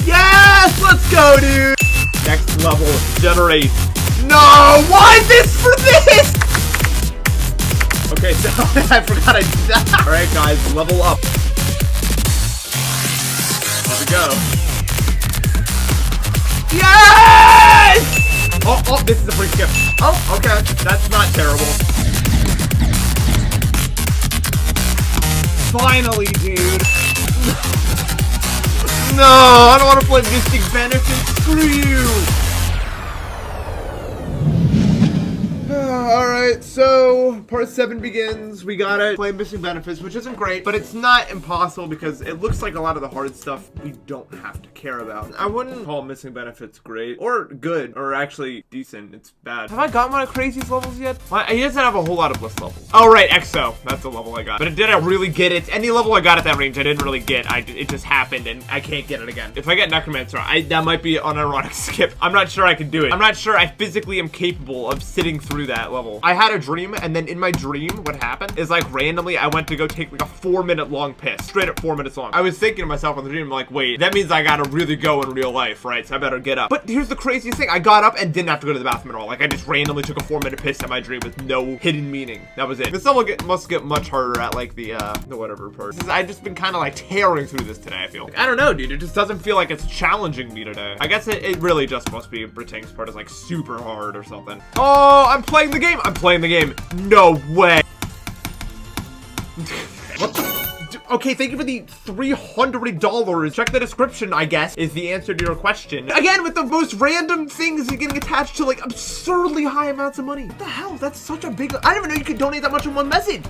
Yes! Let's go, dude! Next level, generate. No! Why this for this? Okay, so I forgot I did that. Alright, guys, level up. Here we go. Yes! Oh, this is a free skip. Oh, okay. That's not terrible. Finally, dude. No, I don't want to play Mystic Benefits. Screw you. Alright, so part 7 begins. We gotta play Missing Benefits, which isn't great, but it's not impossible because it looks like a lot of the hard stuff we don't have to care about. I wouldn't call Missing Benefits great, or good, or actually decent. It's bad. Have I gotten one of Crazy's levels yet? He doesn't have a whole lot of bliss levels. Oh, right, EXO. That's the level I got. But did I really get it? Any level I got at that range, I didn't really get. It just happened, and I can't get it again. If I get Necromancer, that might be an ironic skip. I'm not sure I can do it. I'm not sure I physically am capable of sitting through that level. I had a dream, and then in my dream, what happened is like randomly I went to go take like a 4-minute long piss, straight up 4 minutes long. I was thinking to myself in the dream, like, wait, that means I gotta really go in real life, right? So I better get up. But here's the craziest thing: I got up and didn't have to go to the bathroom at all. Like, I just randomly took a 4-minute piss in my dream with no hidden meaning. That was it. This level must get much harder at like the whatever part. I've just been kind of like tearing through this today. I feel. I don't know, dude. It just doesn't feel like it's challenging me today. I guess it really just must be Briting's part is like super hard or something. Oh, I'm playing the game. I'm playing the game. No way. What the? Okay, thank you for the $300. Check the description, I guess, is the answer to your question. Again, with the most random things getting attached to like absurdly high amounts of money. What the hell? That's such a big... I didn't even know you could donate that much in one message.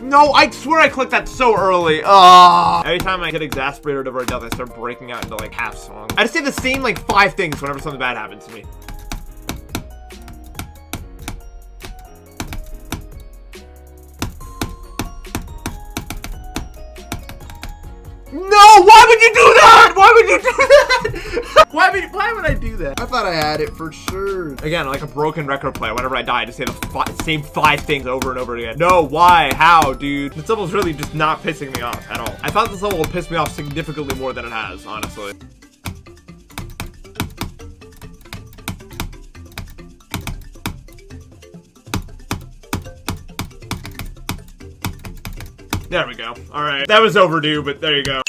No, I swear I clicked that so early. Every time I get exasperated over a death, I start breaking out into like half songs. I just say the same like 5 things whenever something bad happens to me. No, why would you do that? Why would you do that? Why would I do that? I thought I had it for sure. Again, like a broken record player. Whenever I die, I just say the same 5 things over and over again. No, why? How, dude? This level's really just not pissing me off at all. I thought this level would piss me off significantly more than it has, honestly. There we go. All right. That was overdue, but there you go.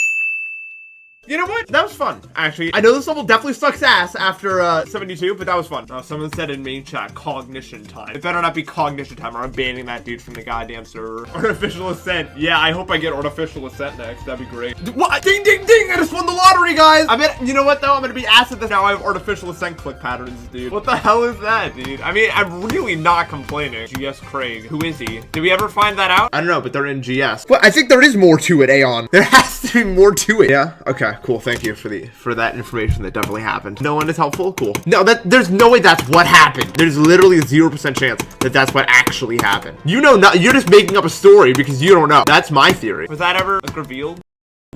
You know what? That was fun, actually. I know this level definitely sucks ass after 72, but that was fun. Someone said in main chat, cognition time. It better not be cognition time or I'm banning that dude from the goddamn server. Artificial Ascent. Yeah, I hope I get Artificial Ascent next. That'd be great. What? Ding, ding, ding! I just won the lottery, guys! I mean, you know what, though? I'm gonna be ass at this now. I have Artificial Ascent click patterns, dude. What the hell is that, dude? I mean, I'm really not complaining. GS Craig. Who is he? Did we ever find that out? I don't know, but they're in GS. Well, I think there is more to it, Aeon. There has to be more to it. Yeah? Okay. Cool, thank you for that information. That definitely happened. No one is helpful? Cool. No, there's no way that's what happened. There's literally a 0% chance that that's what actually happened. You know, you're just making up a story because you don't know. That's my theory. Was that ever like revealed?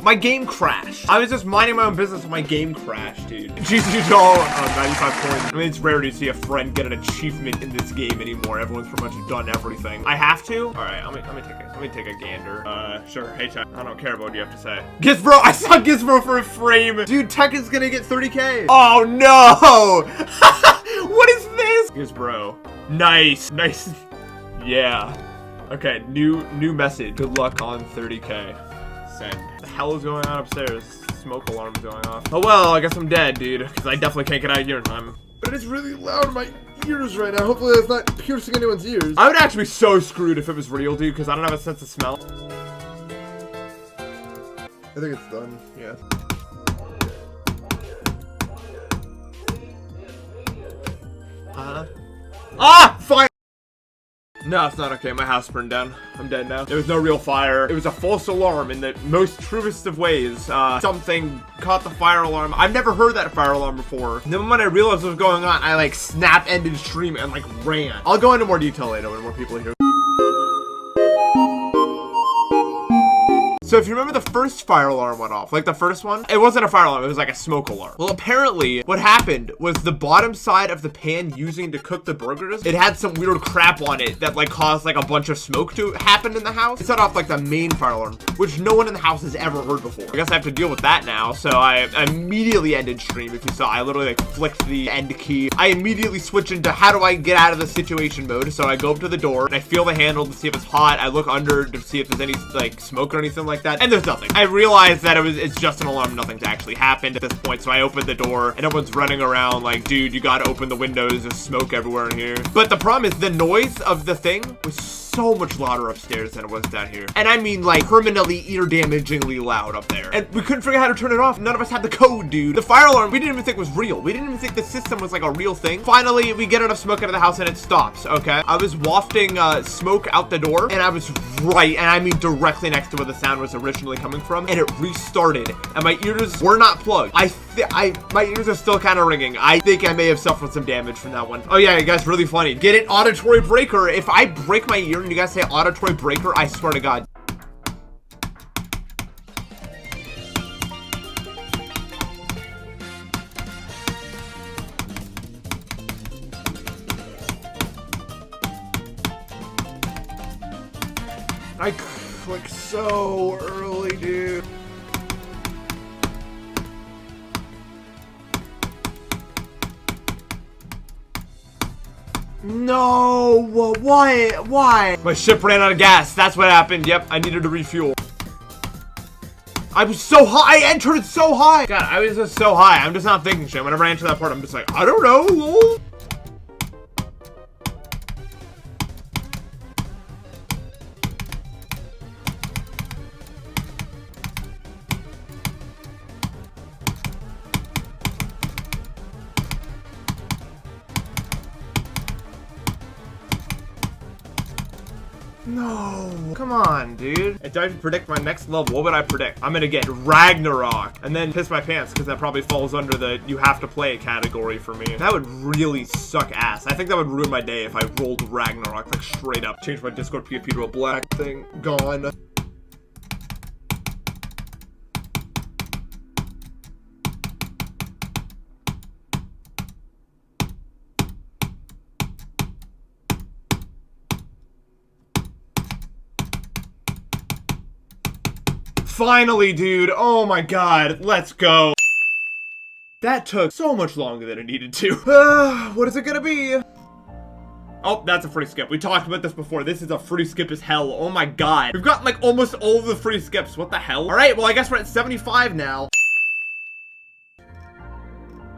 My game crashed. I was just minding my own business and my game crashed, dude. GG doll, 95 points. I mean, it's rare to see a friend get an achievement in this game anymore. Everyone's pretty much done everything. I have to? All right, let me take a gander. Sure. Hey, Tech. I don't care about what you have to say. Gizbro, I saw Gizbro for a frame. Dude, Tech is gonna get 30K. Oh, no. What is this? Gizbro. Nice. Nice. Yeah. Okay, new message. Good luck on 30K. Send. What the hell is going on upstairs? Smoke alarm is going off. Oh well, I guess I'm dead, dude, because I definitely can't get out of here in time. But it's really loud in my ears right now. Hopefully it's not piercing anyone's ears. I would actually be so screwed if it was real, dude, because I don't have a sense of smell. I think it's done, yeah. Fire! No, it's not okay. My house burned down. I'm dead now. There was no real fire. It was a false alarm in the most truest of ways. Something caught the fire alarm. I've never heard that fire alarm before. And then when I realized what was going on, I like snap-ended stream and like ran. I'll go into more detail later when more people are here. So if you remember the first fire alarm went off, like the first one, it wasn't a fire alarm, it was like a smoke alarm. Well, apparently what happened was the bottom side of the pan using to cook the burgers, it had some weird crap on it that like caused like a bunch of smoke to happen in the house. It set off like the main fire alarm, which no one in the house has ever heard before. I guess I have to deal with that now. So I immediately ended stream. If you saw, I literally like flicked the end key. I immediately switch into how do I get out of the situation mode. So I go up to the door and I feel the handle to see if it's hot. I look under to see if there's any like smoke or anything like that, and there's nothing. I realized that it's just an alarm. Nothing's actually happened at this point. So I opened the door and everyone's running around like, dude, you gotta open the windows. There's smoke everywhere in here. But the problem is the noise of the thing was so much louder upstairs than it was down here. And I mean like permanently ear damagingly loud up there. And we couldn't figure out how to turn it off. None of us had the code, dude. The fire alarm, we didn't even think was real. We didn't even think the system was like a real thing. Finally, we get enough smoke out of the house and it stops, okay? I was wafting smoke out the door and I was right, and I mean directly next to where the sound was originally coming from, and it restarted and my ears were not plugged. My ears are still kind of ringing. I think I may have suffered some damage from that one. Oh yeah, you guys, really funny. Get it? Auditory breaker. If I break my ear and you guys say auditory breaker, I swear to God. I clicked so early, dude. No, why? My ship ran out of gas. That's what happened. Yep, I needed to refuel. I was so high. I entered so high. God, I was just so high. I'm just not thinking shit. Whenever I enter that part, I'm just like, I don't know. No, come on, dude. If I have to predict my next level, what would I predict? I'm gonna get Ragnarok and then piss my pants because that probably falls under the you have to play category for me. That would really suck ass. I think that would ruin my day if I rolled Ragnarok like straight up. Change my Discord PvP to a black thing. Gone. Finally, dude. Oh my God. Let's go. That took so much longer than it needed to. What is it gonna be? Oh, that's a free skip. We talked about this before. This is a free skip as hell. Oh my God. We've gotten like almost all of the free skips. What the hell? All right, well, I guess we're at 75 now.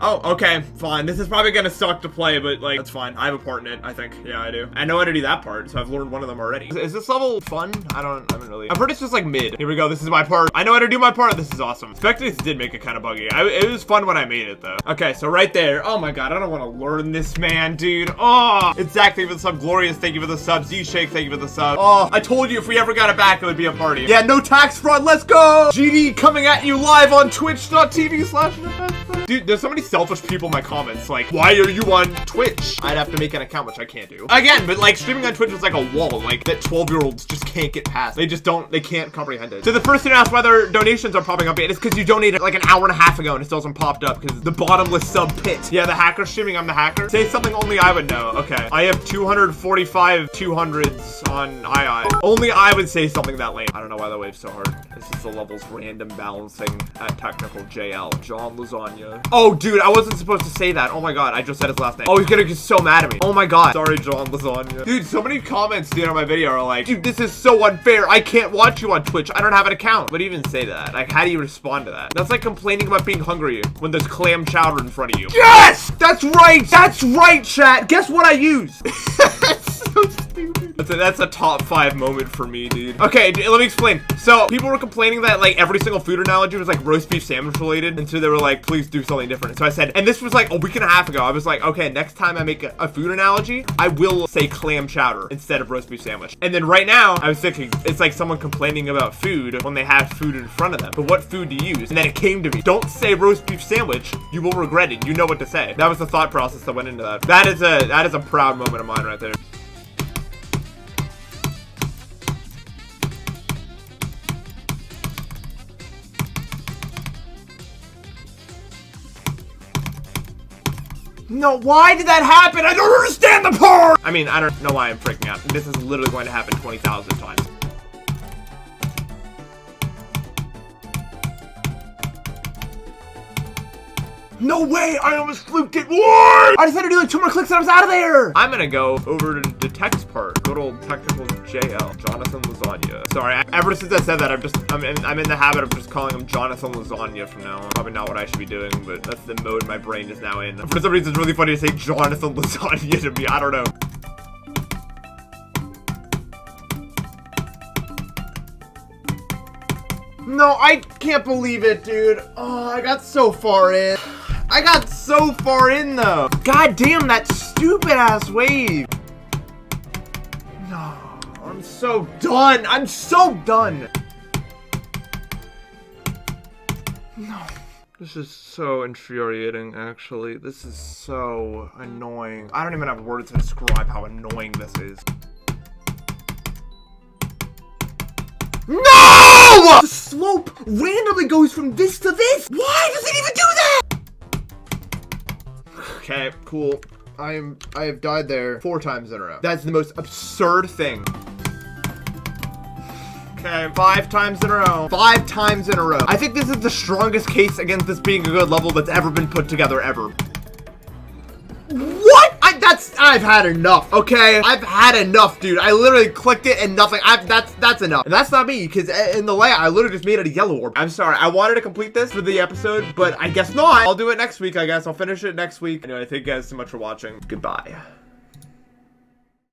Oh, okay, fine. This is probably gonna suck to play, but like, that's fine. I have a part in it, I think. Yeah, I do. I know how to do that part, so I've learned one of them already. Is this level fun? I haven't really. I've heard it's just like mid. Here we go. This is my part. I know how to do my part. This is awesome. Spectators did make it kind of buggy. It was fun when I made it though. Okay, so right there. Oh my God, I don't want to learn this, man, dude. Oh, it's Zach, thank you for the sub. Glorious, thank you for the sub. Z-Shake, thank you for the sub. Oh, I told you if we ever got it back, it would be a party. Yeah, no tax fraud. Let's go. GD coming at you live on twitch.tv/npesta. Dude, there's so many selfish people in my comments, like, why are you on Twitch? I'd have to make an account, which I can't do. Again, but like, streaming on Twitch is like a wall, like, that 12-year-olds just can't get past. They can't comprehend it. So the person who asked why their donations are popping up, it's because you donated like an hour and a half ago and it still hasn't popped up because the bottomless sub pit. Yeah, the hacker streaming, I'm the hacker. Say something only I would know. Okay. I have 245 200s on II. Only I would say something that lame. I don't know why that wave's so hard. This is the levels random balancing at technical JL. John Lasagna. Oh, dude, I wasn't supposed to say that. Oh my God, I just said his last name. Oh, he's gonna get so mad at me. Oh my God. Sorry, John Lasagna. Dude, so many comments, dude, on my video are like, dude, this is so unfair. I can't watch you on Twitch. I don't have an account. What do you even say to that? Like, how do you respond to that? That's like complaining about being hungry when there's clam chowder in front of you. Yes! That's right! That's right, chat! Guess what I use? That's so stupid. That's a top 5 moment for me, dude. Okay, let me explain. So, people were complaining that, like, every single food analogy was, like, roast beef sandwich related. And so they were like, please do something different. So I said, and this was, like, a week and a half ago. I was like, okay, next time I make a food analogy, I will say clam chowder instead of roast beef sandwich. And then right now, I was thinking, it's like someone complaining about food when they have food in front of them. But what food do you use? And then it came to me. Don't say roast beef sandwich. You will regret it. You know what to say. That was the thought process that went into that. That is a proud moment of mine right there. No, why did that happen? I don't understand the part! I mean, I don't know why I'm freaking out. This is literally going to happen 20,000 times. No way! I almost fluked it! What? I just had to do like 2 more clicks and I was out of there! I'm gonna go over to the text part. Good old technical JL. Jonathan Lasagna. Sorry, ever since I said that, I'm in the habit of just calling him Jonathan Lasagna from now on. Probably not what I should be doing, but that's the mode my brain is now in. For some reason, it's really funny to say Jonathan Lasagna to me. I don't know. No, I can't believe it, dude. Oh, I got so far in. I got so far in, though. God damn, that stupid-ass wave. No, I'm so done. I'm so done. No. This is so infuriating, actually. This is so annoying. I don't even have words to describe how annoying this is. No! The slope randomly goes from this to this. Why does it even do that? Okay, cool. I have died there 4 times in a row. That's the most absurd thing. Okay, 5 times in a row. 5 times in a row. I think this is the strongest case against this being a good level that's ever been put together ever. What? I've had enough, okay? I've had enough, dude. I literally clicked it and nothing. That's enough. And that's not me, because in the layout, I literally just made it a yellow orb. I'm sorry. I wanted to complete this for the episode, but I guess not. I'll do it next week, I guess. I'll finish it next week. Anyway, thank you guys so much for watching. Goodbye.